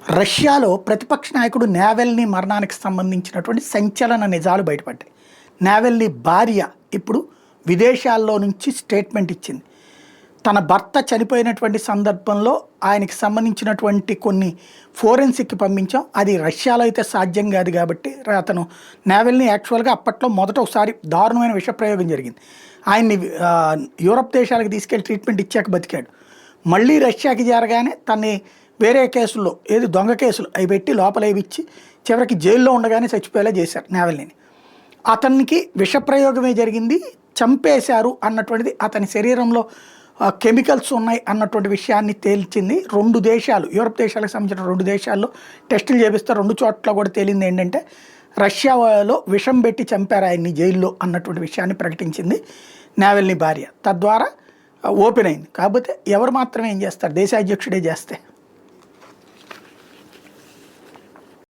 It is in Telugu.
రష్యాలో ప్రతిపక్ష నాయకుడు నావెల్నీ మరణానికి సంబంధించినటువంటి సంచలన నిజాలు బయటపడ్డాయి. నావెల్నీ భార్య ఇప్పుడు విదేశాల్లో నుంచి స్టేట్మెంట్ ఇచ్చింది. తన భర్త చనిపోయినటువంటి సందర్భంలో ఆయనకి సంబంధించినటువంటి కొన్ని ఫోరెన్సిక్కి పంపించాం, అది రష్యాలో అయితే సాధ్యం కాదు కాబట్టి అతను నావెల్నీ యాక్చువల్గా అప్పట్లో మొదట ఒకసారి దారుణమైన విషప్రయోగం జరిగింది. ఆయన్ని యూరప్ దేశాలకు తీసుకెళ్లి ట్రీట్మెంట్ ఇచ్చాక బతికాడు. మళ్ళీ రష్యాకి జరగానే తన్ని వేరే కేసుల్లో ఏది దొంగ కేసులు అవి పెట్టి లోపల ఇచ్చి చివరికి జైల్లో ఉండగానే చచ్చిపోయేలా చేశారు నావెల్నీని. అతనికి విషప్రయోగమే జరిగింది, చంపేశారు అన్నటువంటిది, అతని శరీరంలో కెమికల్స్ ఉన్నాయి అన్నటువంటి విషయాన్ని తేల్చింది. 2 దేశాలు, యూరప్ దేశాలకు సంబంధించిన 2 దేశాల్లో టెస్టులు చేపిస్తే 2 చోట్ల కూడా తేలింది ఏంటంటే రష్యాలో విషం పెట్టి చంపారు ఆయన్ని జైల్లో అన్నటువంటి విషయాన్ని ప్రకటించింది నావెల్నీ భార్య. తద్వారా ఓపెన్ అయింది. కాకపోతే ఎవరు మాత్రమే ఏం చేస్తారు, దేశాధ్యక్షుడే చేస్తే